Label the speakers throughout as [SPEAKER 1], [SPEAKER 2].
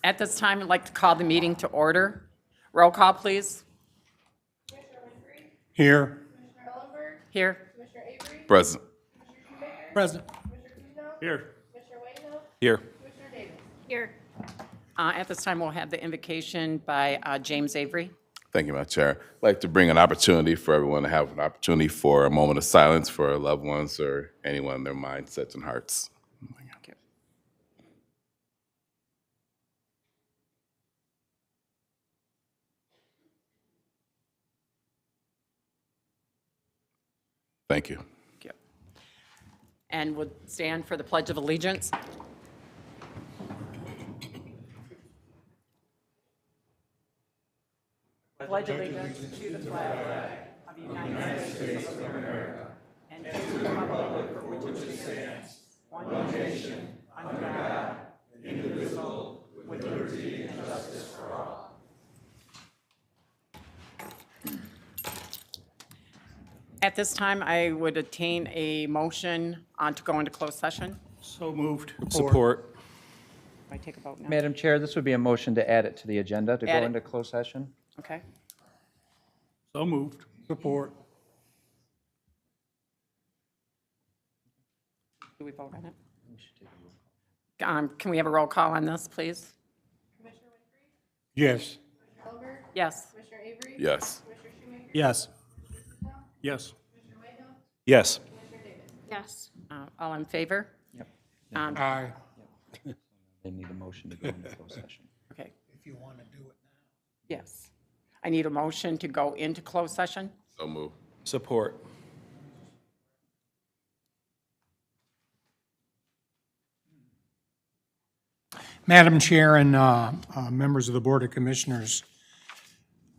[SPEAKER 1] At this time, I'd like to call the meeting to order. Roll call, please.
[SPEAKER 2] Here.
[SPEAKER 1] Here.
[SPEAKER 3] Present.
[SPEAKER 2] Present.
[SPEAKER 3] Here.
[SPEAKER 4] Here.
[SPEAKER 1] Here. At this time, we'll have the invocation by James Avery.
[SPEAKER 3] Thank you, Madam Chair. I'd like to bring an opportunity for everyone to have an opportunity for a moment of silence for loved ones or anyone in their mindsets and hearts. Thank you.
[SPEAKER 1] And would stand for the Pledge of Allegiance. Pledge allegiance to the flag of the United States of America and to the republic for which it stands, one nation, under God, indivisible, with liberty and justice for all. At this time, I would attain a motion to go into closed session.
[SPEAKER 2] So moved.
[SPEAKER 4] Support.
[SPEAKER 1] I take a vote now?
[SPEAKER 5] Madam Chair, this would be a motion to add it to the agenda to go
[SPEAKER 1] Add it.
[SPEAKER 5] into closed session.
[SPEAKER 1] Okay.
[SPEAKER 2] So moved. Support.
[SPEAKER 1] Do we vote on it? Can we have a roll call on this, please?
[SPEAKER 2] Yes.
[SPEAKER 1] Yes.
[SPEAKER 3] Yes.
[SPEAKER 2] Yes. Yes.
[SPEAKER 4] Yes.
[SPEAKER 6] Yes.
[SPEAKER 1] All in favor?
[SPEAKER 5] Yep.
[SPEAKER 2] Aye.
[SPEAKER 5] They need a motion to go into closed session.
[SPEAKER 1] Okay.
[SPEAKER 2] If you want to do it now.
[SPEAKER 1] Yes. I need a motion to go into closed session.
[SPEAKER 3] So move.
[SPEAKER 4] Support.
[SPEAKER 2] Madam Chair and members of the Board of Commissioners,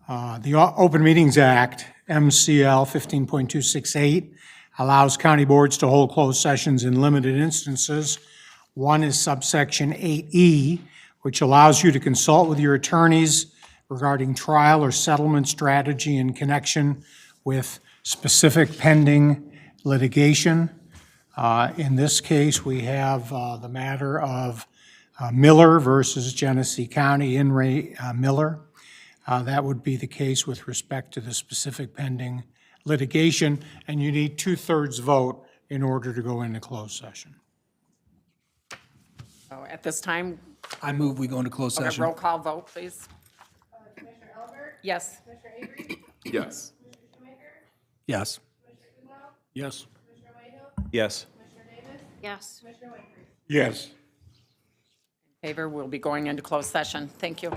[SPEAKER 2] the Open Meetings Act, MCL 15.268, allows county boards to hold closed sessions in limited instances. One is subsection 8E, which allows you to consult with your attorneys regarding trial or settlement strategy in connection with specific pending litigation. In this case, we have the matter of Miller versus Genesee County, in re Miller. That would be the case with respect to the specific pending litigation, and you need 2/3 vote in order to go into closed session.
[SPEAKER 1] So at this time,
[SPEAKER 7] I move we go into closed
[SPEAKER 1] a
[SPEAKER 7] session.
[SPEAKER 1] roll call vote, please.
[SPEAKER 6] Commissioner Albert?
[SPEAKER 1] Yes.
[SPEAKER 6] Commissioner Avery?
[SPEAKER 3] Yes.
[SPEAKER 6] Commissioner Shoemaker?
[SPEAKER 7] Yes.
[SPEAKER 6] Commissioner Kuhnau?
[SPEAKER 2] Yes.
[SPEAKER 6] Commissioner Whitehill?
[SPEAKER 4] Yes.
[SPEAKER 6] Commissioner Davis? Yes. Commissioner Winfrey?
[SPEAKER 2] Yes.
[SPEAKER 1] Favor, we'll be going into closed session. Thank you.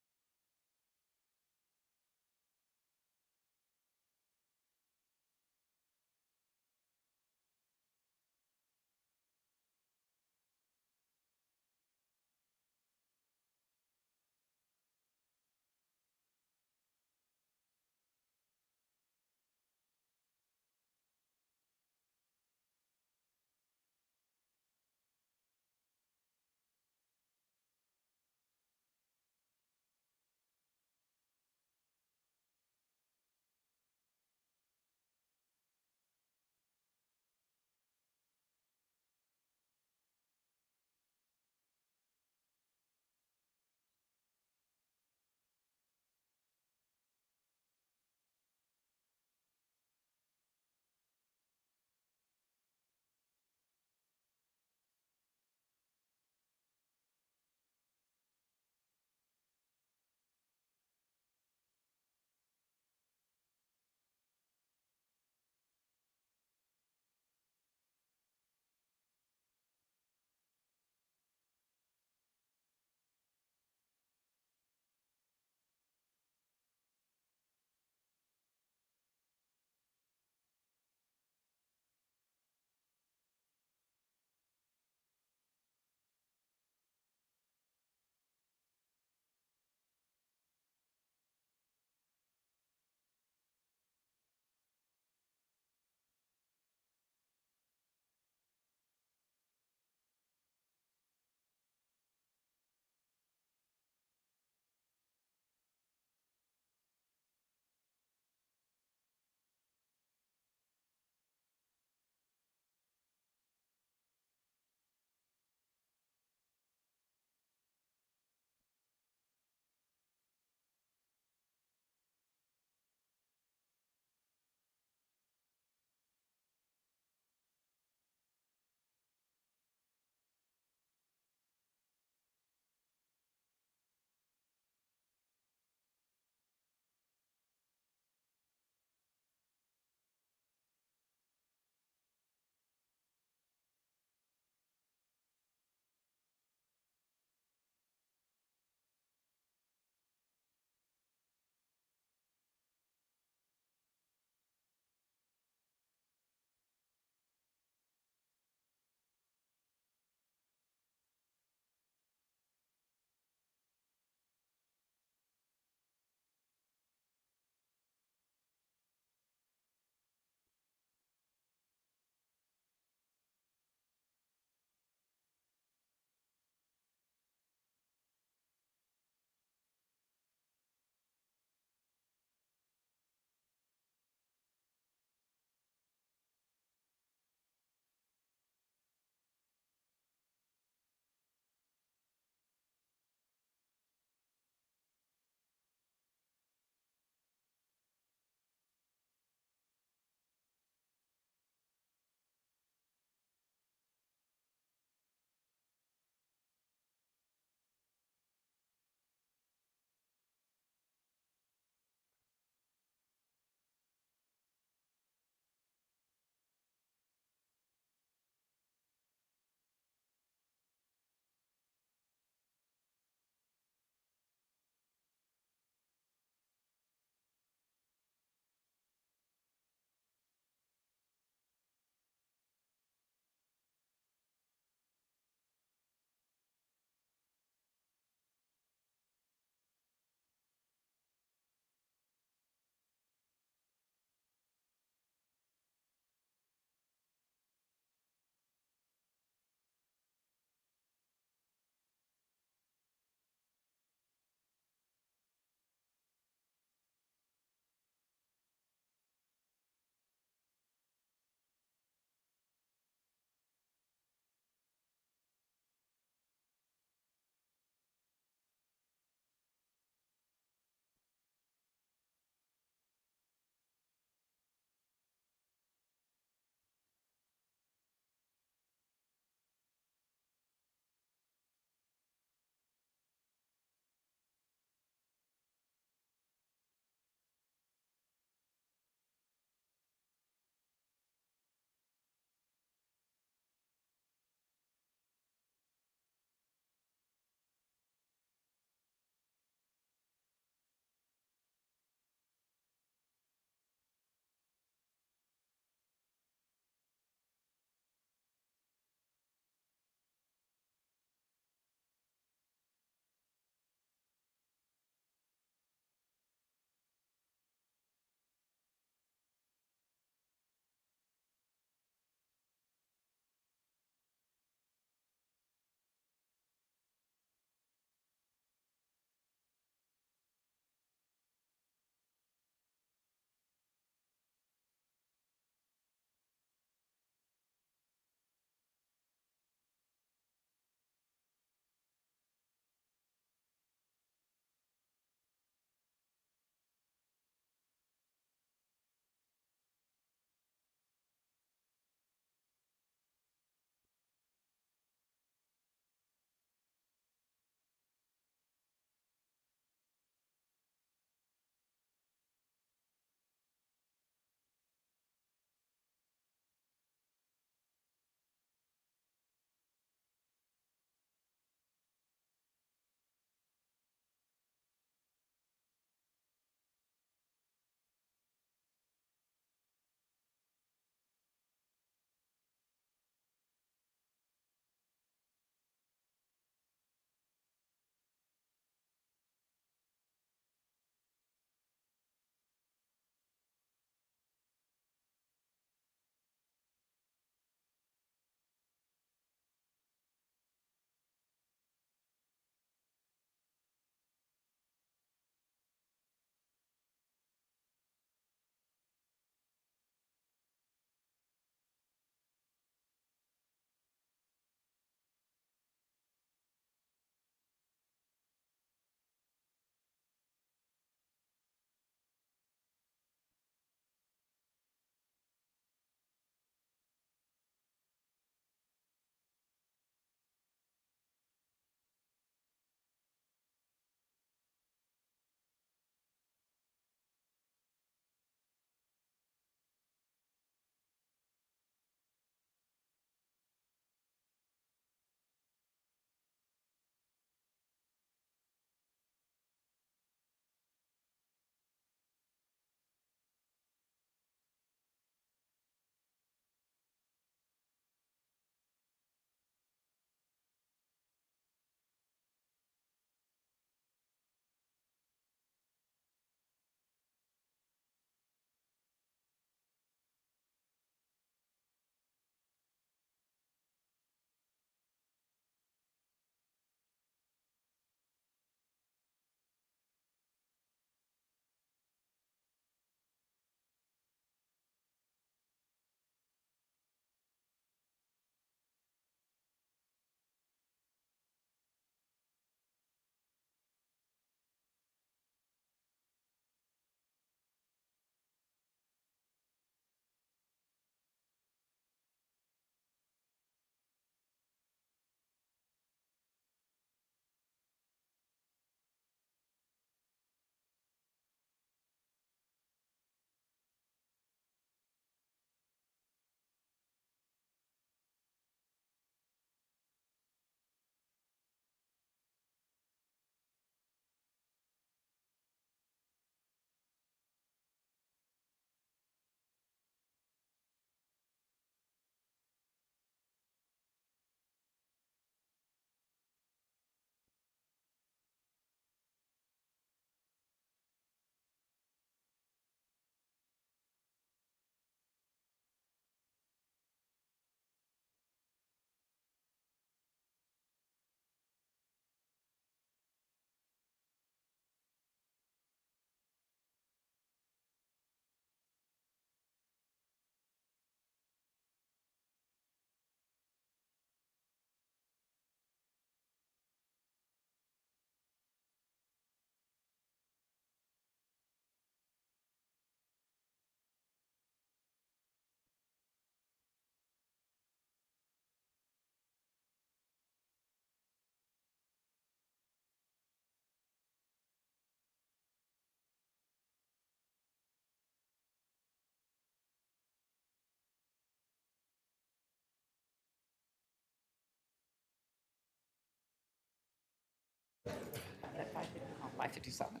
[SPEAKER 1] 5:57.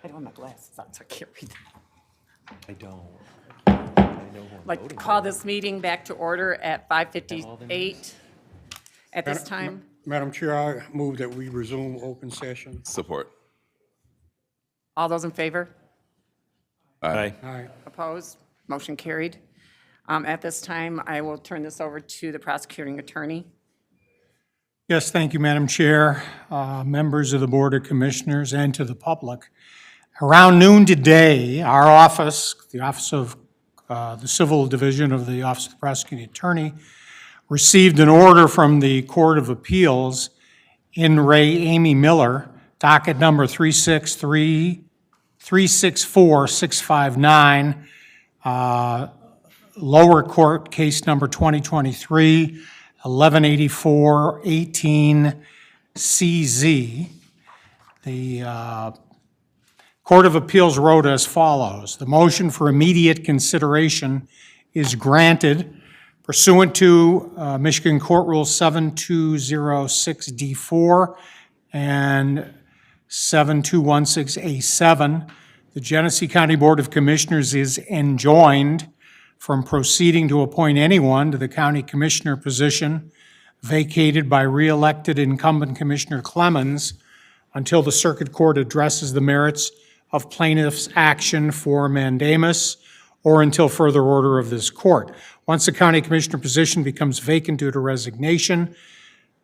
[SPEAKER 1] I don't have my glasses on, so I can't read them.
[SPEAKER 4] I don't.
[SPEAKER 1] I'd like to call this meeting back to order at 5:58 at this time.
[SPEAKER 2] Madam Chair, I move that we resume open session.
[SPEAKER 3] Support.
[SPEAKER 1] All those in favor?
[SPEAKER 4] Aye.
[SPEAKER 2] Aye.
[SPEAKER 1] Opposed? Motion carried. At this time, I will turn this over to the prosecuting attorney.
[SPEAKER 2] Yes, thank you, Madam Chair, members of the Board of Commissioners, and to the public. Around noon today, our office, the Office of the Civil Division of the Office of the Prosecuting Attorney, received an order from the Court of Appeals in re Amy Miller, docket number 364659, lower court case number 2023 1184-18 CZ. The Court of Appeals wrote as follows: the motion for immediate consideration is granted pursuant to Michigan Court Rule 7206D4 and 7216A7. The Genesee County Board of Commissioners is enjoined from proceeding to appoint anyone to the county commissioner position vacated by re-elected incumbent Commissioner Clemens until the circuit court addresses the merits of plaintiff's action for mandamus or until further order of this court. Once the county commissioner position becomes vacant due to resignation,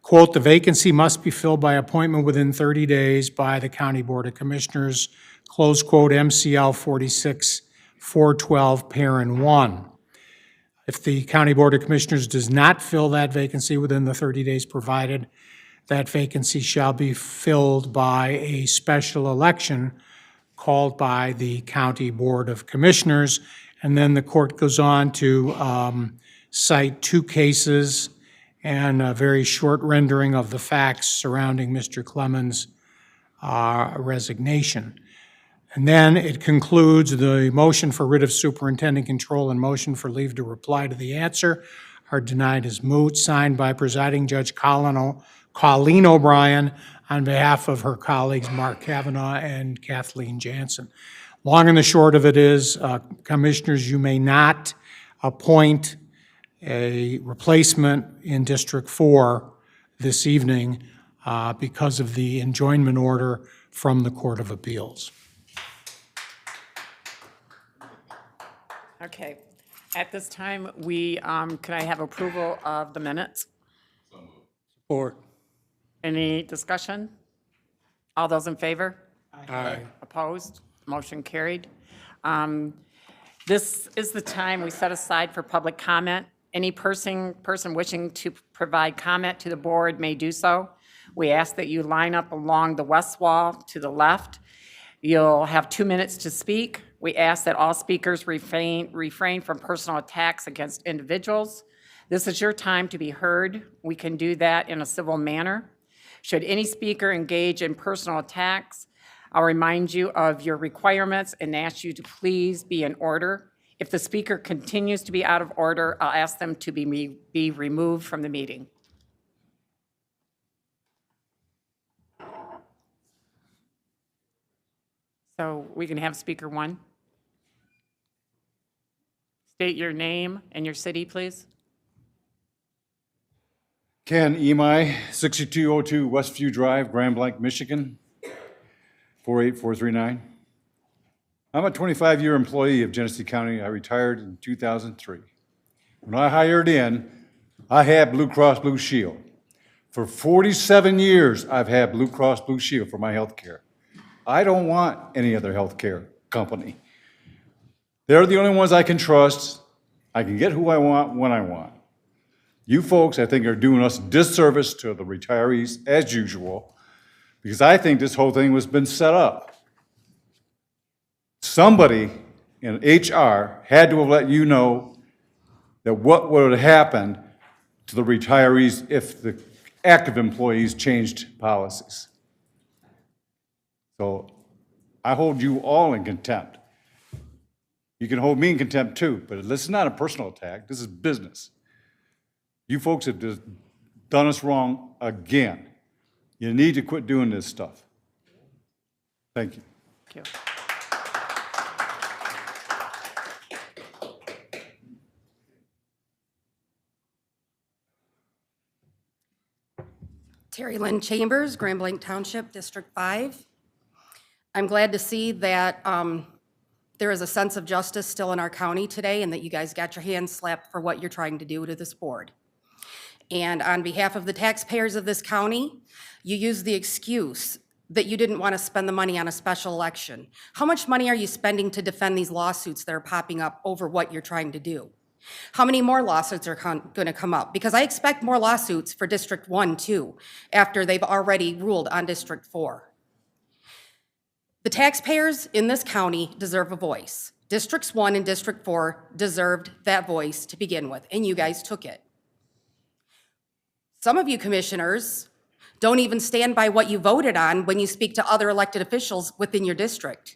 [SPEAKER 2] quote, the vacancy must be filled by appointment within 30 days by the County Board of Commissioners, close quote, MCL 46-412, parent 1. If the County Board of Commissioners does not fill that vacancy within the 30 days provided, that vacancy shall be filled by a special election called by the County Board of Commissioners. And then the court goes on to cite two cases and a very short rendering of the facts surrounding Mr. Clemens' resignation. And then it concludes the motion for writ of superintendent control and motion for leave to reply to the answer are denied as moot, signed by presiding Judge Colleen O'Brien on behalf of her colleagues Mark Kavanaugh and Kathleen Jansen. Long and the short of it is, Commissioners, you may not appoint a replacement in District 4 this evening because of the enjoinment order from the Court of Appeals.
[SPEAKER 1] Okay. At this time, could I have approval of the minutes?
[SPEAKER 2] Support.
[SPEAKER 1] Any discussion? All those in favor?
[SPEAKER 2] Aye.
[SPEAKER 1] Opposed? Motion carried. This is the time we set aside for public comment. Any person wishing to provide comment to the board may do so. We ask that you line up along the west wall to the left. You'll have 2 minutes to speak. We ask that all speakers refrain from personal attacks against individuals. This is your time to be heard. We can do that in a civil manner. Should any speaker engage in personal attacks, I'll remind you of your requirements and ask you to please be in order. If the speaker continues to be out of order, I'll ask them to be removed from the meeting. So we can have speaker 1. State your name and your city, please.
[SPEAKER 8] Ken Imai, 6202 Westview Drive, Grand Blanc, Michigan, 48439. I'm a 25-year employee of Genesee County. I retired in 2003. When I hired in, I had Blue Cross Blue Shield. For 47 years, I've had Blue Cross Blue Shield for my health care. I don't want any other health care company. They're the only ones I can trust. I can get who I want when I want. You folks, I think, are doing us a disservice to the retirees as usual, because I think this whole thing was been set up. Somebody in HR had to have let you know that what would have happened to the retirees if the active employees changed policies. So I hold you all in contempt. You can hold me in contempt too, but this is not a personal attack. This is business. You folks have just done us wrong again. You need to quit doing this stuff. Thank you.
[SPEAKER 1] Thank you.
[SPEAKER 9] Terry Lynn Chambers, Grand Blanc Township, District 5. I'm glad to see that there is a sense of justice still in our county today and that you guys got your hands slapped for what you're trying to do to this board. And on behalf of the taxpayers of this county, you use the excuse that you didn't want to spend the money on a special election. How much money are you spending to defend these lawsuits that are popping up over what you're trying to do? How many more lawsuits are going to come up? Because I expect more lawsuits for District 1 too, after they've already ruled on District 4. The taxpayers in this county deserve a voice. Districts 1 and District 4 deserved that voice to begin with, and you guys took it. Some of you commissioners don't even stand by what you voted on when you speak to other elected officials within your district.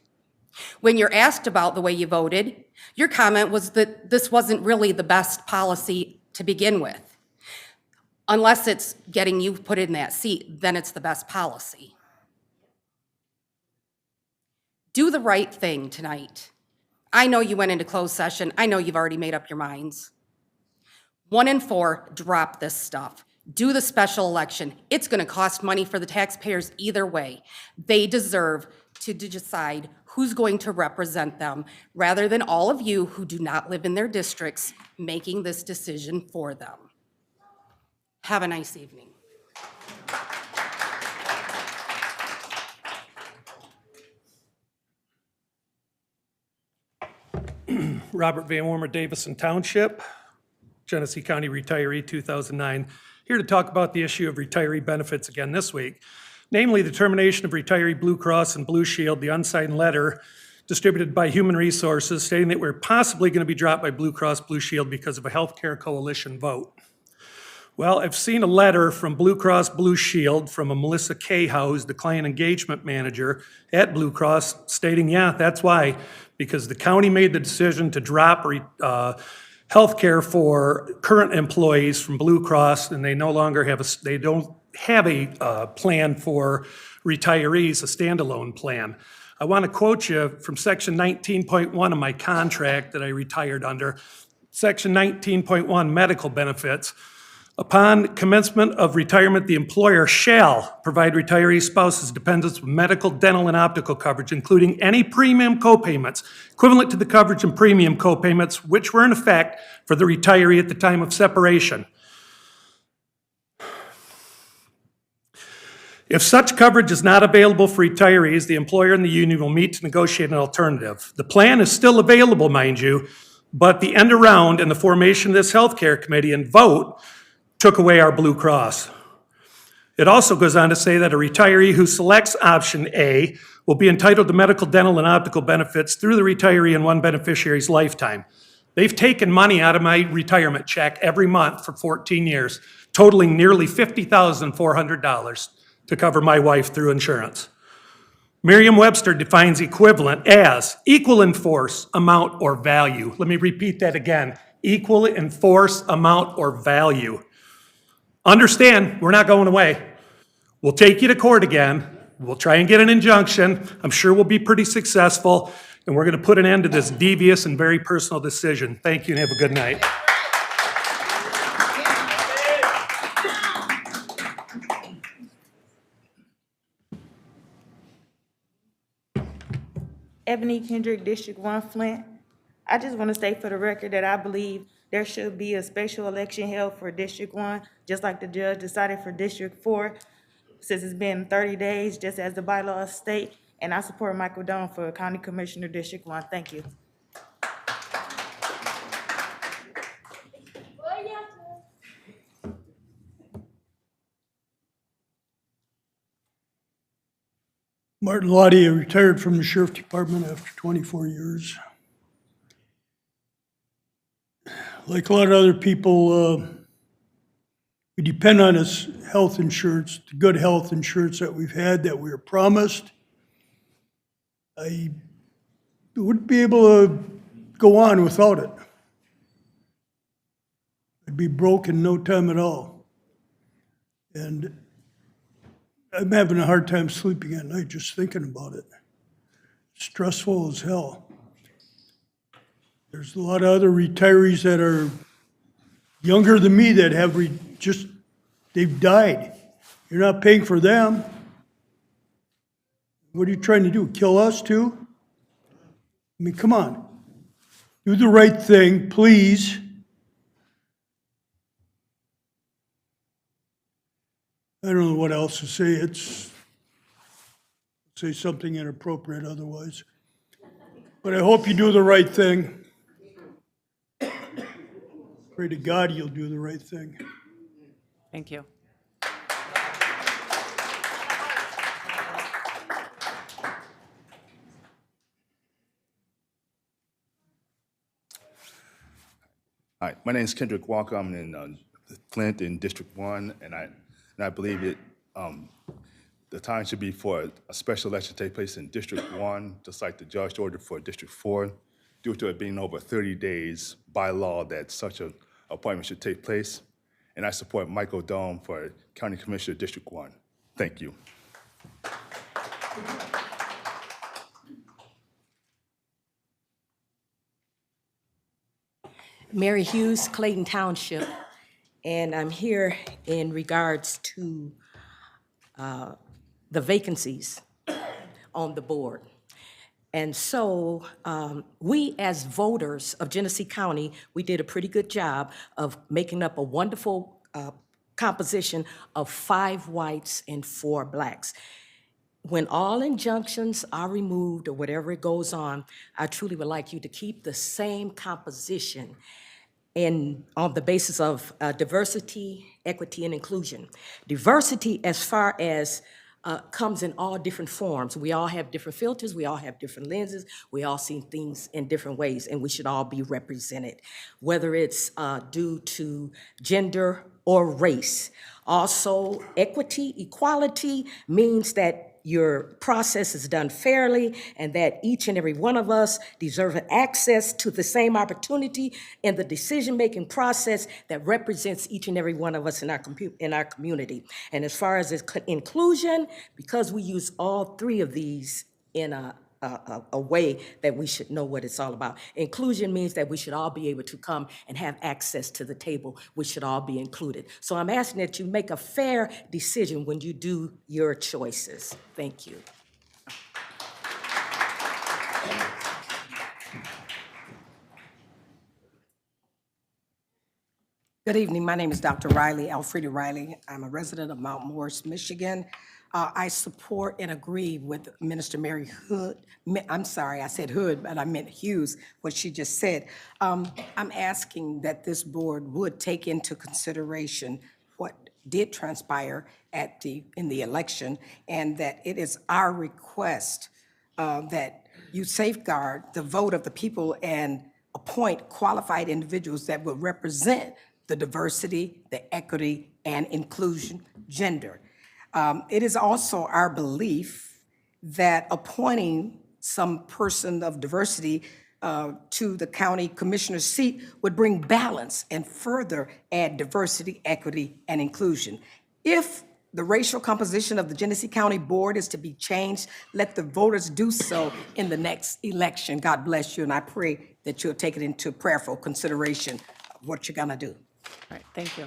[SPEAKER 9] When you're asked about the way you voted, your comment was that this wasn't really the best policy to begin with. Unless it's getting you put in that seat, then it's the best policy. Do the right thing tonight. I know you went into closed session. I know you've already made up your minds. 1 in 4, drop this stuff. Do the special election. It's going to cost money for the taxpayers either way. They deserve to decide who's going to represent them, rather than all of you who do not live in their districts making this decision for them. Have a nice evening.
[SPEAKER 10] Robert Van Wormer, Davison Township, Genesee County retiree, 2009. Here to talk about the issue of retiree benefits again this week, namely the termination of retiree Blue Cross and Blue Shield, the unsigned letter distributed by Human Resources stating that we're possibly going to be dropped by Blue Cross Blue Shield because of a healthcare coalition vote. Well, I've seen a letter from Blue Cross Blue Shield from a Melissa Cahow, who's the client engagement manager at Blue Cross, stating, yeah, that's why, because the county made the decision to drop health care for current employees from Blue Cross, and they no longer have they don't have a plan for retirees, a standalone plan. I want to quote you from section 19.1 of my contract that I retired under. Section 19.1, medical benefits. Upon commencement of retirement, the employer shall provide retiree spouses dependents with medical, dental, and optical coverage, including any premium copayments equivalent to the coverage and premium copayments which were in effect for the retiree at the time of separation. If such coverage is not available for retirees, the employer and the union will meet to negotiate an alternative. The plan is still available, mind you, but the end around and the formation of this healthcare committee and vote took away our Blue Cross. It also goes on to say that a retiree who selects option A will be entitled to medical, dental, and optical benefits through the retiree and one beneficiary's lifetime. They've taken money out of my retirement check every month for 14 years, totaling nearly $50,400 to cover my wife through insurance. Merriam-Webster defines equivalent as equal in force, amount, or value. Let me repeat that again. Equal in force, amount, or value. Understand, we're not going away. We'll take you to court again. We'll try and get an injunction. I'm sure we'll be pretty successful, and we're going to put an end to this devious and very personal decision. Thank you and have a good night.
[SPEAKER 11] Ebony Kendrick, District 1, Flint. I just want to state for the record that I believe there should be a special election held for District 1, just like the judge decided for District 4, since it's been 30 days, just as the bylaws state. And I support Michael Doan for County Commissioner, District 1. Thank you.
[SPEAKER 7] Martin Lottie, I retired from the Sheriff Department after 24 years. Like a lot of other people, we depend on this health insurance, the good health insurance that we've had, that we were promised. I wouldn't be able to go on without it. I'd be broke in no time at all. And I'm having a hard time sleeping at night just thinking about it. stressful as hell. There's a lot of other retirees that are younger than me that have they've died. You're not paying for them. What are you trying to do, kill us too? I mean, come on. Do the right thing, please. I don't know what else to say. Say something inappropriate otherwise. But I hope you do the right thing. Pray to God you'll do the right thing.
[SPEAKER 1] Thank you.
[SPEAKER 12] Hi, my name is Kendrick Walker. I'm in Flint in District 1, and I believe it the time should be for a special election to take place in District 1, just like the judge ordered for District 4, due to it being over 30 days by law that such an appointment should take place. And I support Michael Dome for County Commissioner District 1. Thank you.
[SPEAKER 13] Mary Hughes, Clayton Township, and I'm here in regards to the vacancies on the board. And so we as voters of Genesee County, we did a pretty good job of making up a wonderful composition of 5 whites and 4 blacks. When all injunctions are removed or whatever it goes on, I truly would like you to keep the same composition on the basis of diversity, equity, and inclusion. Diversity as far as comes in all different forms. We all have different filters, we all have different lenses, we all see things in different ways, and we should all be represented, whether it's due to gender or race. Also, equity, equality means that your process is done fairly and that each and every one of us deserve access to the same opportunity in the decision-making process that represents each and every one of us in our community. And as far as inclusion, because we use all 3 of these in a way that we should know what it's all about. Inclusion means that we should all be able to come and have access to the table. We should all be included. So I'm asking that you make a fair decision when you do your choices. Thank you.
[SPEAKER 14] Good evening. My name is Dr. Riley, Alfreda Riley. I'm a resident of Mount Morris, Michigan. I support and agree with Minister Mary Hood. I'm sorry, I said Hood, but I meant Hughes, what she just said. I'm asking that this board would take into consideration what did transpire in the election, and that it is our request that you safeguard the vote of the people and appoint qualified individuals that will represent the diversity, the equity, and inclusion, gender. It is also our belief that appointing some person of diversity to the county commissioner's seat would bring balance and further add diversity, equity, and inclusion. If the racial composition of the Genesee County Board is to be changed, let the voters do so in the next election. God bless you, and I pray that you'll take it into prayerful consideration of what you're gonna do.
[SPEAKER 1] All right, thank you.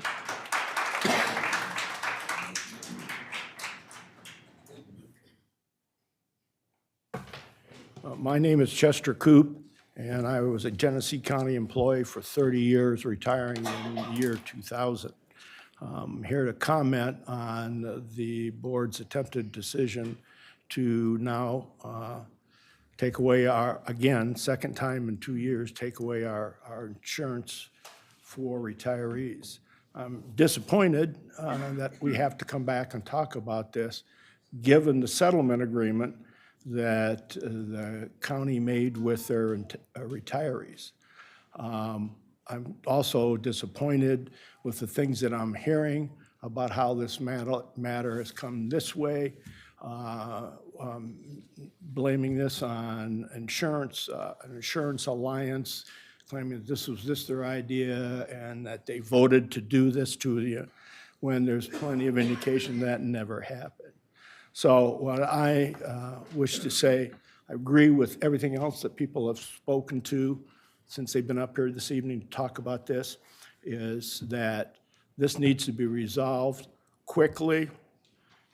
[SPEAKER 15] My name is Chester Coop, and I was a Genesee County employee for 30 years, retiring in the year 2000. I'm here to comment on the board's attempted decision to now take away our, again, second time in 2 years, take away our insurance for retirees. I'm disappointed that we have to come back and talk about this, given the settlement agreement that the county made with their retirees. I'm also disappointed with the things that I'm hearing about how this matter has come this way, blaming this on insurance, an insurance alliance, claiming that this was their idea and that they voted to do this to you, when there's plenty of indication that never happened. So what I wish to say, I agree with everything else that people have spoken to since they've been up here this evening to talk about this, is that this needs to be resolved quickly,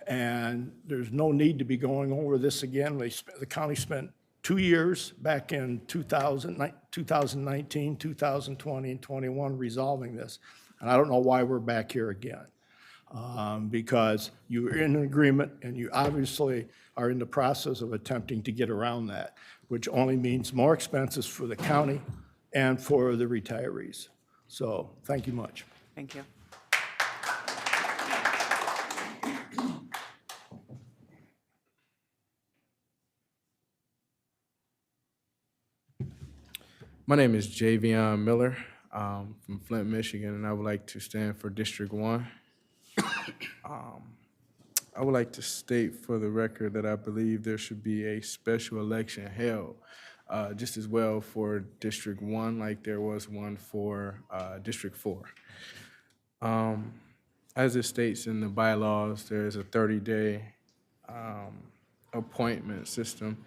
[SPEAKER 15] and there's no need to be going over this again. The county spent 2 years back in 2019, 2020, and 21 resolving this, and I don't know why we're back here again. Because you're in an agreement and you obviously are in the process of attempting to get around that, which only means more expenses for the county and for the retirees. So, thank you much.
[SPEAKER 1] Thank you.
[SPEAKER 16] My name is Javion Miller from Flint, Michigan, and I would like to stand for District 1. I would like to state for the record that I believe there should be a special election held just as well for District 1 like there was one for District 4. As it states in the bylaws, there is a 30-day appointment system.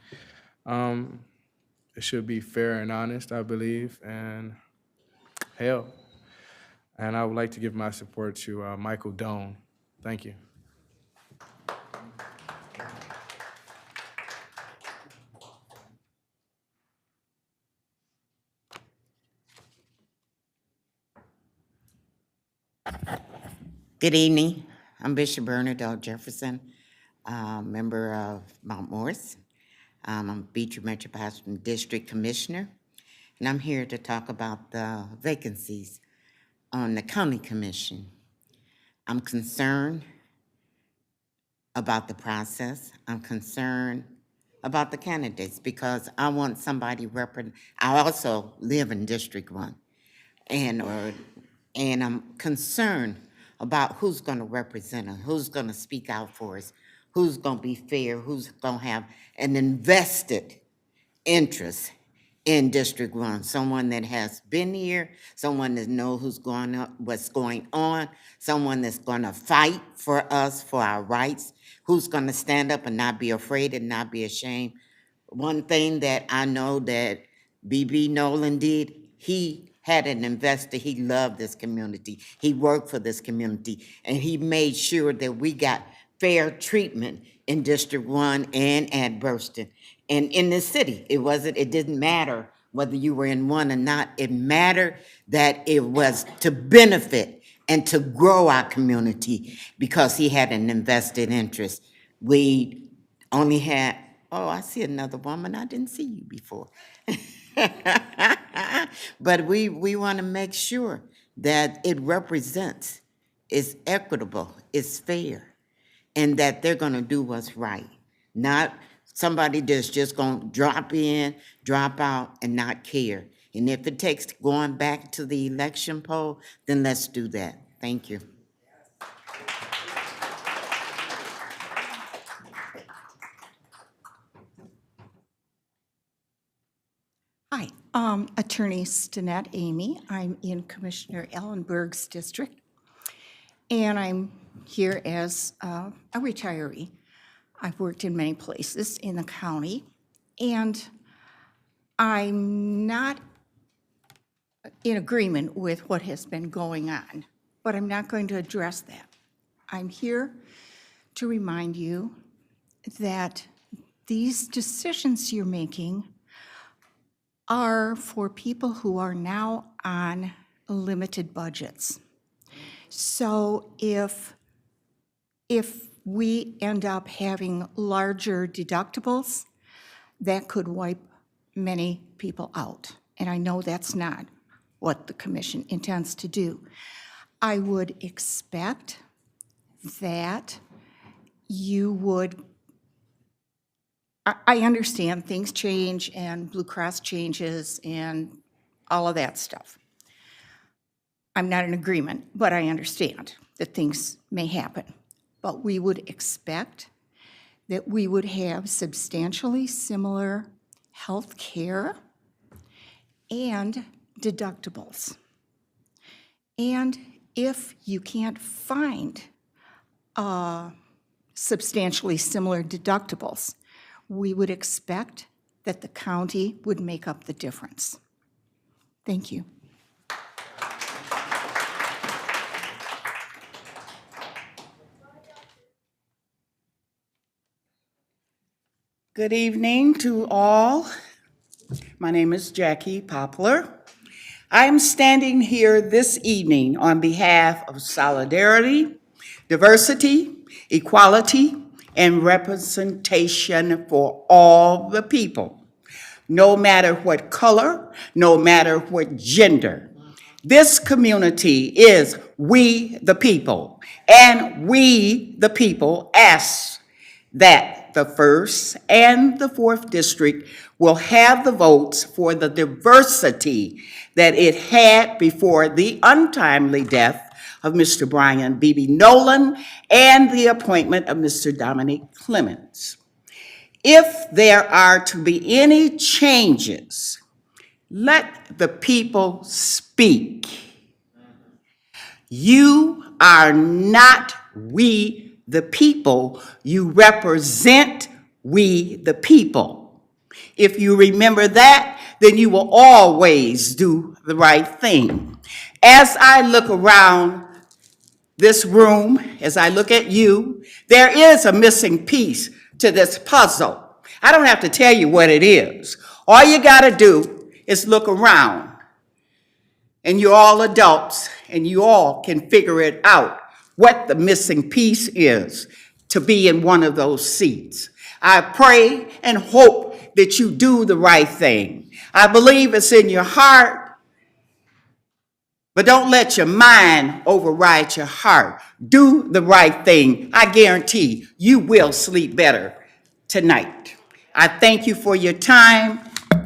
[SPEAKER 16] It should be fair and honest, I believe, and held. And I would like to give my support to Michael Doan. Thank you.
[SPEAKER 17] Good evening. I'm Bishop Bernadette Jefferson, member of Mount Morris. I'm a Beecher Metropolitan District Commissioner, and I'm here to talk about the vacancies on the County Commission. I'm concerned about the process. I'm concerned about the candidates because I want somebody I also live in District 1, and I'm concerned about who's going to represent us, who's going to speak out for us, who's going to be fair, who's going to have an invested interest in District 1, someone that has been here, someone that knows what's going on, someone that's going to fight for us, for our rights, who's going to stand up and not be afraid and not be ashamed. One thing that I know that B.B. Nolan did, he had an investor. He loved this community. He worked for this community, and he made sure that we got fair treatment in District 1 and at Burston. And in the city, it didn't matter whether you were in one or not. It mattered that it was to benefit and to grow our community because he had an invested interest. We only had, oh, I see another woman. I didn't see you before. But we want to make sure that it represents, is equitable, is fair, and that they're going to do what's right. Not somebody that's just going to drop in, drop out, and not care. And if it takes going back to the election poll, then let's do that. Thank you.
[SPEAKER 18] Hi, Attorney Stinette Amy. I'm in Commissioner Ellenberg's district, and I'm here as a retiree. I've worked in many places in the county, and I'm not in agreement with what has been going on, but I'm not going to address that. I'm here to remind you that these decisions you're making are for people who are now on limited budgets. So if we end up having larger deductibles, that could wipe many people out. And I know that's not what the commission intends to do. I would expect that you would, I understand things change and Blue Cross changes and all of that stuff. I'm not in agreement, but I understand that things may happen. But we would expect that we would have substantially similar health care and deductibles. And if you can't find substantially similar deductibles, we would expect that the county would make up the difference. Thank you.
[SPEAKER 19] Good evening to all. My name is Jackie Poplar. I am standing here this evening on behalf of solidarity, diversity, equality, and representation for all the people, no matter what color, no matter what gender. This community is we the people, and we the people ask that the 1st and the 4th district will have the votes for the diversity that it had before the untimely death of Mr. Brian B.B. Nolan and the appointment of Mr. Dominic Clemens. If there are to be any changes, let the people speak. You are not we the people, you represent we the people. If you remember that, then you will always do the right thing. As I look around this room, as I look at you, there is a missing piece to this puzzle. I don't have to tell you what it is. All you gotta do is look around. And you're all adults, and you all can figure it out, what the missing piece is to be in one of those seats. I pray and hope that you do the right thing. I believe it's in your heart, but don't let your mind override your heart. Do the right thing. I guarantee you will sleep better tonight. I thank you for your time.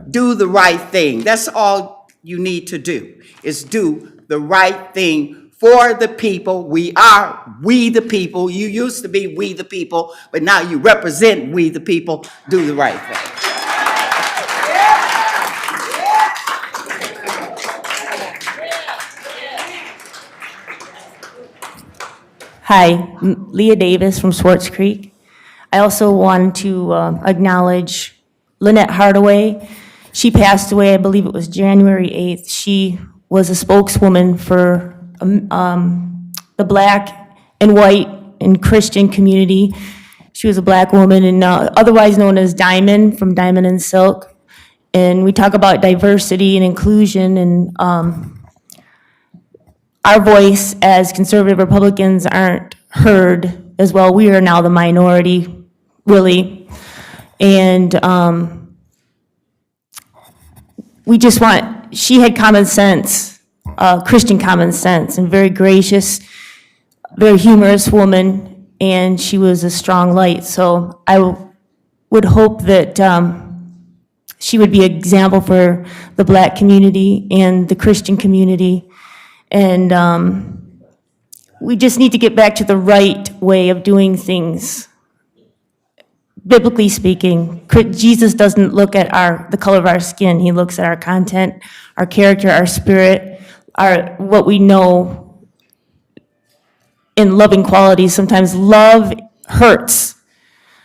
[SPEAKER 19] Do the right thing. That's all you need to do, is do the right thing for the people. We are we the people. You used to be we the people, but now you represent we the people. Do the right thing.
[SPEAKER 20] Hi, Leah Davis from Swartz Creek. I also wanted to acknowledge Lynette Hardaway. She passed away, I believe it was January 8th. She was a spokeswoman for the Black and white and Christian community. She was a Black woman and otherwise known as Diamond from Diamond and Silk. And we talk about diversity and inclusion, and our voice as conservative Republicans aren't heard as well. We are now the minority, really. And we just she had common sense, Christian common sense, and very gracious, very humorous woman, and she was a strong light. So I would hope that she would be an example for the Black community and the Christian community. And we just need to get back to the right way of doing things. Biblically speaking, Jesus doesn't look at the color of our skin. He looks at our content, our character, our spirit, what we know in loving qualities. Sometimes love hurts.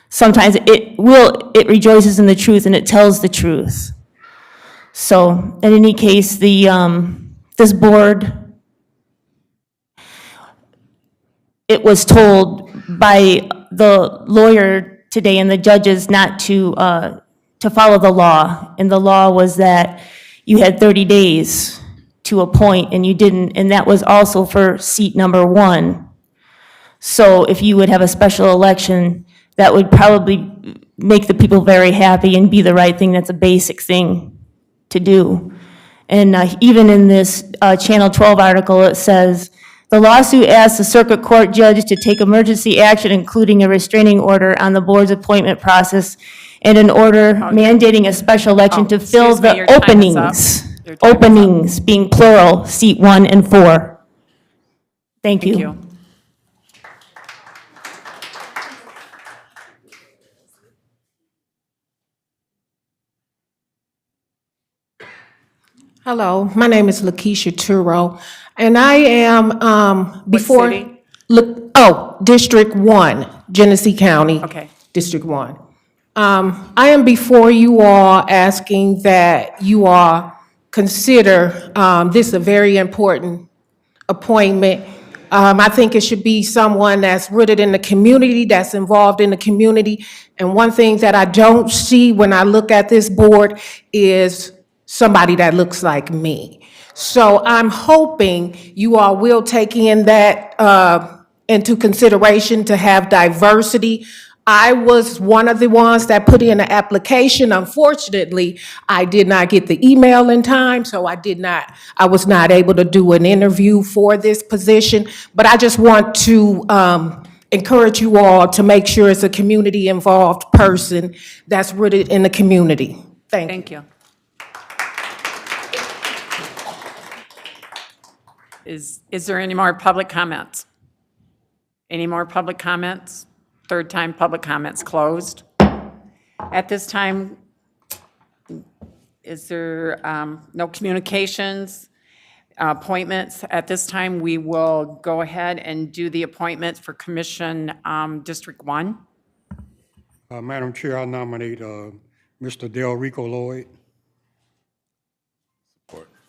[SPEAKER 20] Sometimes it rejoices in the truth and it tells the truth. So in any case, this board, it was told by the lawyer today and the judges not to follow the law. And the law was that you had 30 days to appoint and you didn't, and that was also for seat number 1. So if you would have a special election, that would probably make the people very happy and be the right thing. That's a basic thing to do. And even in this Channel 12 article, it says, the lawsuit asks the circuit court judge to take emergency action, including a restraining order on the board's appointment process and an order mandating a special election to fill
[SPEAKER 1] excuse me,
[SPEAKER 20] the
[SPEAKER 1] your time is up.
[SPEAKER 20] openings.
[SPEAKER 1] Your time is up.
[SPEAKER 20] Openings being plural, seat 1 and 4. Thank you.
[SPEAKER 1] Thank you.
[SPEAKER 21] Hello, my name is Lakeisha Turo, and I am before.
[SPEAKER 1] city?
[SPEAKER 21] District 1, Genesee County.
[SPEAKER 1] Okay.
[SPEAKER 21] District 1. I am before you all asking that you all consider this a very important appointment. I think it should be someone that's rooted in the community, that's involved in the community. And one thing that I don't see when I look at this board is somebody that looks like me. So I'm hoping you all will take in that into consideration to have diversity. I was one of the ones that put in an application. Unfortunately, I did not get the email in time, so I was not able to do an interview for this position. But I just want to encourage you all to make sure it's a community-involved person that's rooted in the community. Thank you.
[SPEAKER 1] Thank you. Is there any more public comments? Any more public comments? Third time public comments closed. At this time, is there no communications, appointments? At this time, we will go ahead and do the appointments for Commission District 1.
[SPEAKER 5] Madam Chair, I nominate Mr. Del Rico Lloyd.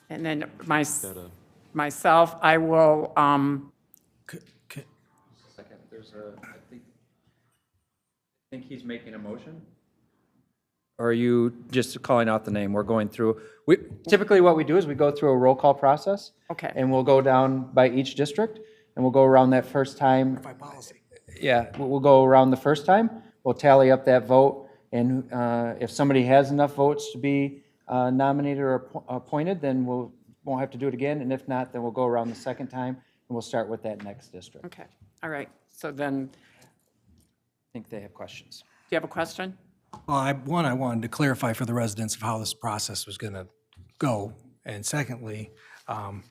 [SPEAKER 1] And then myself, I will,
[SPEAKER 22] Second, I think he's making a motion? Or are you just calling out the name? We're going through, typically what we do is we go through a roll call process.
[SPEAKER 1] Okay.
[SPEAKER 22] And we'll go down by each district, and we'll go around that first time. By policy. Yeah, we'll go around the first time, we'll tally up that vote, and if somebody has enough votes to be nominated or appointed, then won't have to do it again, and if not, then we'll go around the second time, and we'll start with that next district.
[SPEAKER 1] okay, all right. So then,
[SPEAKER 22] I think they have questions.
[SPEAKER 1] do you have a question?
[SPEAKER 23] Well, I wanted to clarify for the residents of how this process was going to go. And secondly, I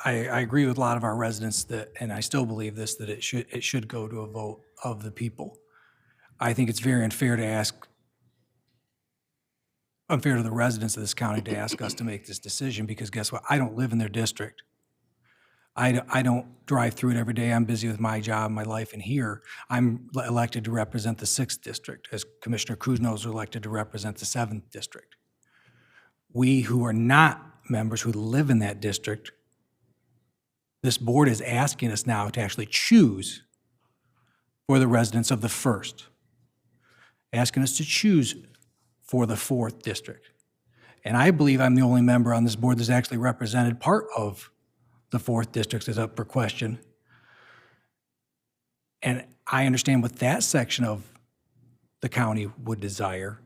[SPEAKER 23] agree with a lot of our residents that, and I still believe this, that it should go to a vote of the people. I think it's very unfair to the residents of this county to ask us to make this decision, because guess what? I don't live in their district. I don't drive through it every day. I'm busy with my job, my life, and here I'm elected to represent the 6th district, as Commissioner Cruz knows, we're elected to represent the 7th district. We who are not members who live in that district, this board is asking us now to actually choose for the residents of the 1st, asking us to choose for the 4th district. And I believe I'm the only member on this board that's actually represented part of the 4th district is up for question. And I understand what that section of the county would desire,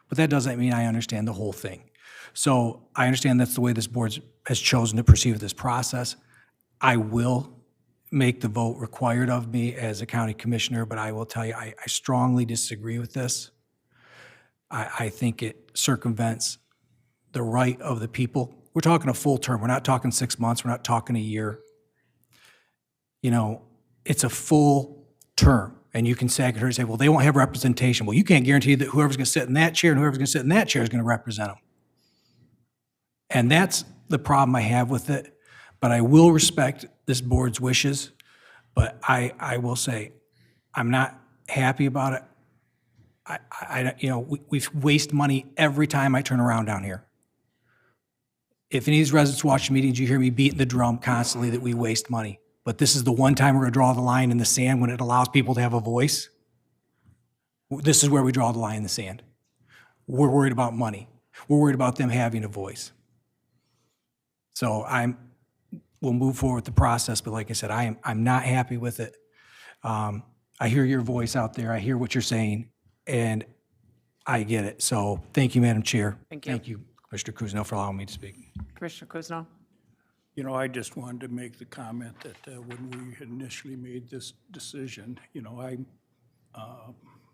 [SPEAKER 23] but that doesn't mean I understand the whole thing. So I understand that's the way this board has chosen to proceed with this process. I will make the vote required of me as a county commissioner, but I will tell you, I strongly disagree with this. I think it circumvents the right of the people. We're talking a full term. We're not talking 6 months. We're not talking a year. You know, it's a full term. And you can say, well, they won't have representation. Well, you can't guarantee that whoever's going to sit in that chair and whoever's going to sit in that chair is going to represent them. And that's the problem I have with it. But I will respect this board's wishes. But I will say, I'm not happy about it. We waste money every time I turn around down here. If any of these residents watch meetings, you hear me beating the drum constantly that we waste money. But this is the one time we're going to draw the line in the sand when it allows people to have a voice. This is where we draw the line in the sand. We're worried about money. We're worried about them having a voice. So we'll move forward with the process, but like I said, I'm not happy with it. I hear your voice out there. I hear what you're saying, and I get it. So thank you, Madam Chair.
[SPEAKER 1] Thank you.
[SPEAKER 23] Thank you, Commissioner Kuzno, for allowing me to speak.
[SPEAKER 1] Commissioner Kuzno?
[SPEAKER 5] You know, I just wanted to make the comment that when we had initially made this decision, I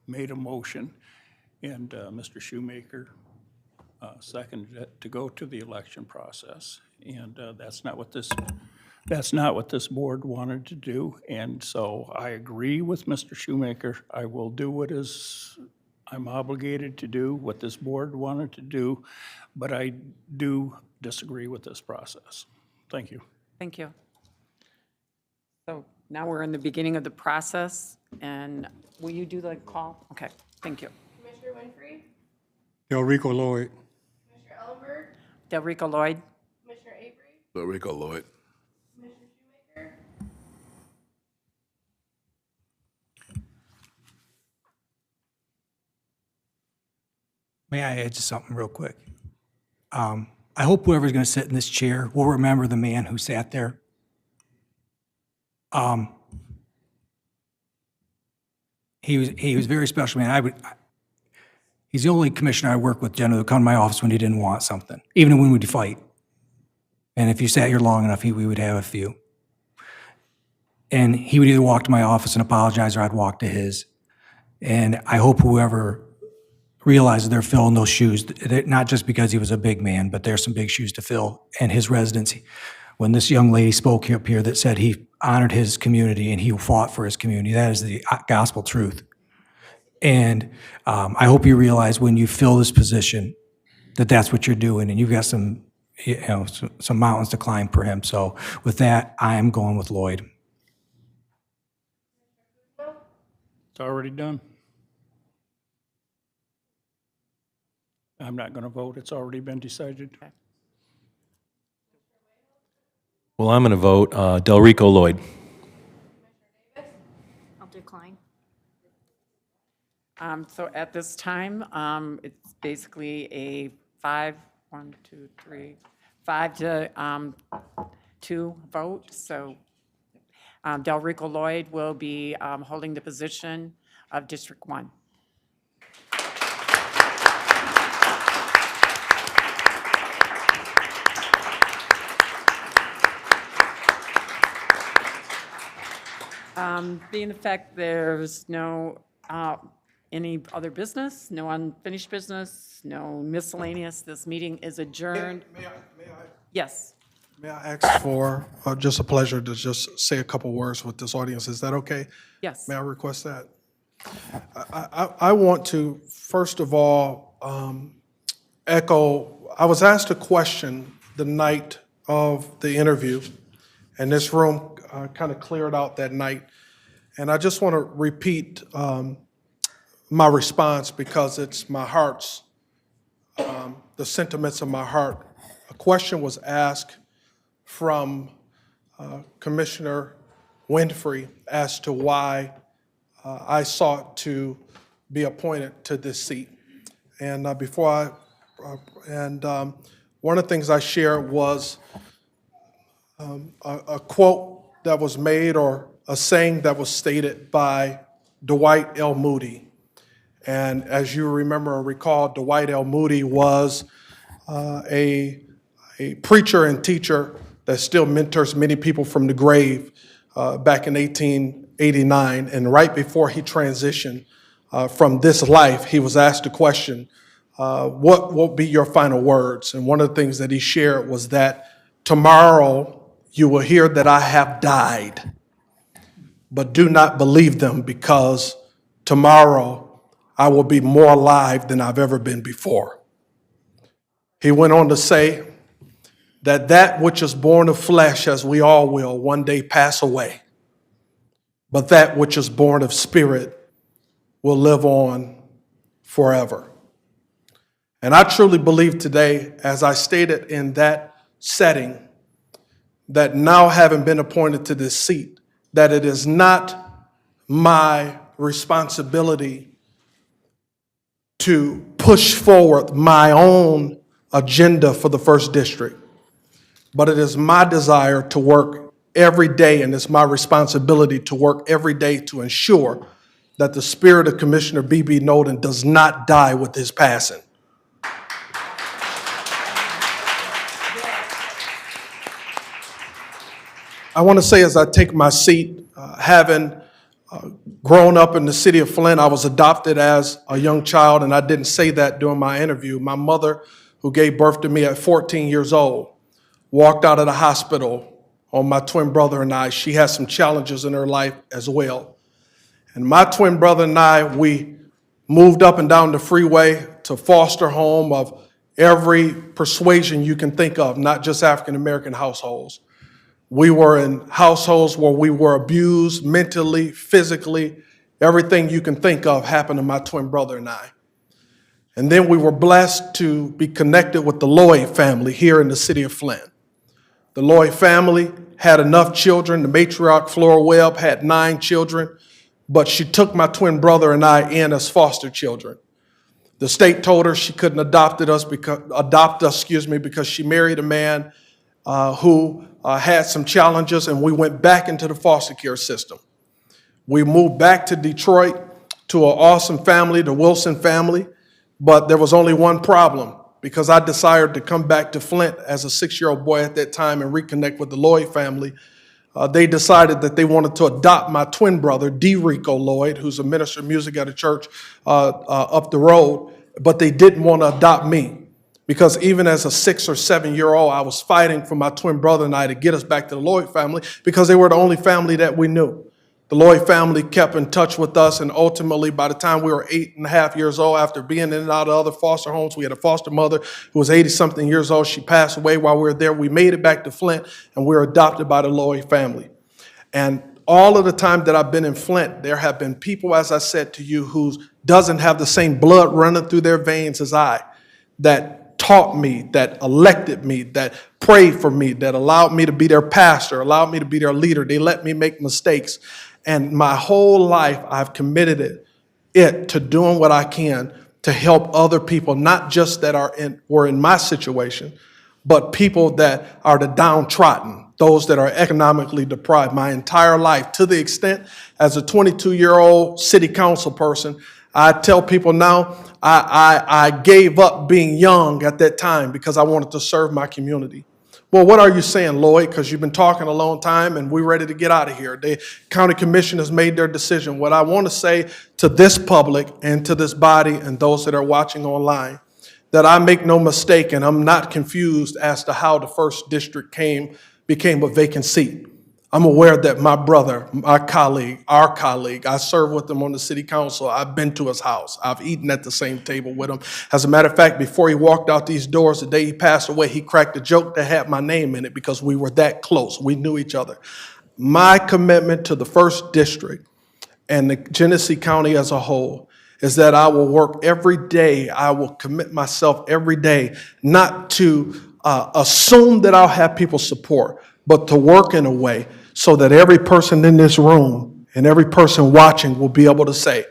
[SPEAKER 5] made a motion, and Mr. Shoemaker seconded it to go to the election process. And that's not what this board wanted to do. And so I agree with Mr. Shoemaker. I will do what I'm obligated to do, what this board wanted to do, but I do disagree with this process. Thank you.
[SPEAKER 1] Thank you. So Now we're in the beginning of the process, and will you do the call? Okay, thank you.
[SPEAKER 3] Commissioner Winfrey,
[SPEAKER 2] Delrico Lloyd.
[SPEAKER 3] Commissioner Ellenberg,
[SPEAKER 1] Delrico Lloyd?
[SPEAKER 3] Commissioner Avery,
[SPEAKER 12] Rico Lloyd.
[SPEAKER 3] Commissioner Shoemaker,
[SPEAKER 23] May I add just something real quick? I hope whoever's going to sit in this chair will remember the man who sat there. He was very special, man. He's the only commissioner I work with, generally, who come to my office when he didn't want something, even when we'd fight. And if you sat here long enough, we would have a few. And he would either walk to my office and apologize, or I'd walk to his. And I hope whoever realizes they're filling those shoes, not just because he was a big man, but there's some big shoes to fill. And his residency, when this young lady spoke up here that said he honored his community and he fought for his community, that is the gospel truth. And I hope you realize when you fill this position that that's what you're doing, and you've got some mountains to climb for him. So with that, I am going with Lloyd.
[SPEAKER 5] It's already done. I'm not going to vote. It's already been decided.
[SPEAKER 4] Well, I'm going to vote Delrico Lloyd.
[SPEAKER 3] I'll decline.
[SPEAKER 1] So at this time, it's basically a 5 to 2 vote. So Delrico Lloyd will be holding the position of District 1. Being the fact there's no any other business, no unfinished business, no miscellaneous, this meeting is adjourned.
[SPEAKER 6] May I?
[SPEAKER 1] Yes.
[SPEAKER 6] May I ask for just a pleasure to just say a couple words with this audience? Is that okay?
[SPEAKER 1] Yes.
[SPEAKER 6] May I request that? I want to, first of all, echo, I was asked a question the night of the interview, and this room kind of cleared out that night. And I just want to repeat my response because it's my heart's, the sentiments of my heart. A question was asked from Commissioner Winfrey as to why I sought to be appointed to this seat. And one of the things I shared was a quote that was made, or a saying that was stated by Dwight L. Moody. And as you remember or recall, Dwight L. Moody was a preacher and teacher that still mentors many people from the grave back in 1889. And right before he transitioned from this life, he was asked a question, what will be your final words? And one of the things that he shared was that tomorrow you will hear that I have died, but do not believe them, because tomorrow I will be more alive than I've ever been before. He went on to say that which is born of flesh, as we all will, one day pass away, but that which is born of spirit will live on forever. And I truly believe today, as I stated in that setting, that now having been appointed to this seat, that it is not my responsibility to push forward my own agenda for the 1st District, but it is my desire to work every day, and it's my responsibility to work every day to ensure that the spirit of Commissioner B.B. Noden does not die with his passing. I want to say, as I take my seat, having grown up in the city of Flint, I was adopted as a young child, and I didn't say that during my interview. My mother, who gave birth to me at 14 years old, walked out of the hospital on my twin brother and I. She has some challenges in her life as well. And my twin brother and I, we moved up and down the freeway to foster home of every persuasion you can think of, not just African-American households. We were in households where we were abused mentally, physically. Everything you can think of happened to my twin brother and I. And then we were blessed to be connected with the Lloyd family here in the city of Flint. The Lloyd family had enough children. The matriarch, Flora Webb, had 9 children, but she took my twin brother and I in as foster children. The state told her she couldn't adopt us because she married a man who had some challenges, and we went back into the foster care system. We moved back to Detroit to an awesome family, the Wilson family, but there was only one problem. Because I decided to come back to Flint as a 6-year-old boy at that time and reconnect with the Lloyd family, they decided that they wanted to adopt my twin brother, D. Rico Lloyd, who's a minister of music at a church up the road, but they didn't want to adopt me. Because even as a 6 or 7-year-old, I was fighting for my twin brother and I to get us back to the Lloyd family because they were the only family that we knew. The Lloyd family kept in touch with us, and ultimately, by the time we were 8.5 years old, after being in and out of other foster homes, we had a foster mother who was 80-something years old. She passed away while we were there. We made it back to Flint, and we were adopted by the Lloyd family. And all of the time that I've been in Flint, there have been people, as I said to you, who doesn't have the same blood running through their veins as I, that taught me, that elected me, that prayed for me, that allowed me to be their pastor, allowed me to be their leader. They let me make mistakes. And my whole life, I've committed it to doing what I can to help other people, not just that were in my situation, but people that are the downtrodden, those that are economically deprived. My entire life, to the extent, as a 22-year-old city council person, I tell people now, I gave up being young at that time because I wanted to serve my community. Well, what are you saying, Lloyd? Because you've been talking a long time and we're ready to get out of here. The county commission has made their decision. What I want to say to this public and to this body and those that are watching online, that I make no mistake and I'm not confused as to how the first district became a vacant seat. I'm aware that my brother, my colleague, our colleague, I serve with him on the city council. I've been to his house. I've eaten at the same table with him. As a matter of fact, before he walked out these doors, the day he passed away, he cracked a joke that had my name in it because we were that close. We knew each other. My commitment to the first district and the Genesee County as a whole is that I will work every day. I will commit myself every day not to assume that I'll have people's support, but to work in a way so that every person in this room and every person watching will be able to say,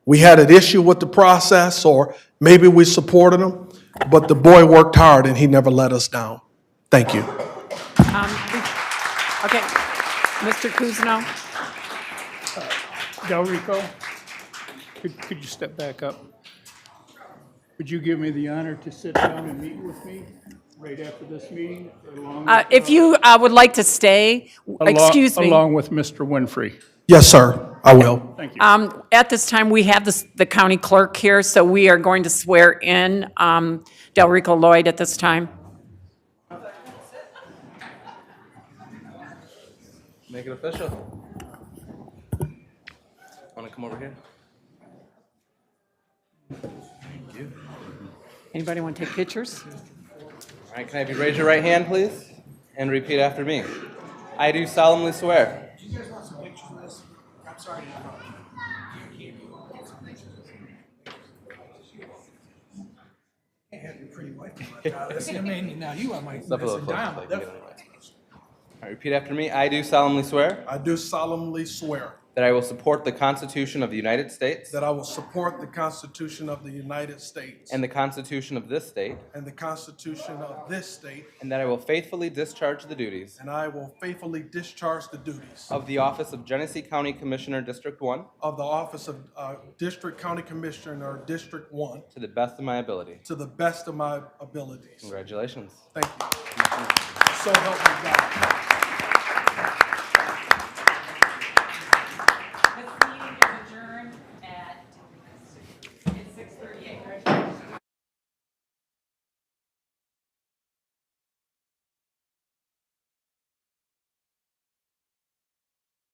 [SPEAKER 6] we had an issue with the process, or maybe we supported him, but the boy worked hard and he never let us down. Thank you.
[SPEAKER 1] Okay, Mr. Kuzno.
[SPEAKER 5] Del Rico, could you step back up? Would you give me the honor to sit down and meet with me right after this meeting?
[SPEAKER 1] If you would like to stay, excuse me.
[SPEAKER 5] Along with Mr. Winfrey.
[SPEAKER 6] Yes, sir, I will.
[SPEAKER 5] Thank you.
[SPEAKER 1] At this time, we have the county clerk here, so we are going to swear in Del Rico Lloyd at this time.
[SPEAKER 8] Make it official. Want to come over here? Thank you.
[SPEAKER 1] Anybody want to take pictures?
[SPEAKER 8] All right, can I have you raise your right hand, please, and repeat after me. I do solemnly swear.
[SPEAKER 2] Do you guys want some pictures of this? I'm sorry. I have your pretty wife. I mean, now you are my
[SPEAKER 8] Step a little closer so I
[SPEAKER 2] diamond.
[SPEAKER 8] can get it right. All right, repeat after me. I do solemnly swear
[SPEAKER 6] I do solemnly swear
[SPEAKER 8] that I will support the Constitution of the United States
[SPEAKER 6] that I will support the Constitution of the United States
[SPEAKER 8] and the Constitution of this state,
[SPEAKER 6] and the Constitution of this state,
[SPEAKER 8] and that I will faithfully discharge the duties
[SPEAKER 6] and I will faithfully discharge the duties
[SPEAKER 8] of the office of Genesee County Commissioner, District 1,
[SPEAKER 6] of the office of District County Commissioner, District 1,
[SPEAKER 8] to the best of my ability.
[SPEAKER 6] to the best of my abilities.
[SPEAKER 8] Congratulations.
[SPEAKER 6] Thank you. So help me God.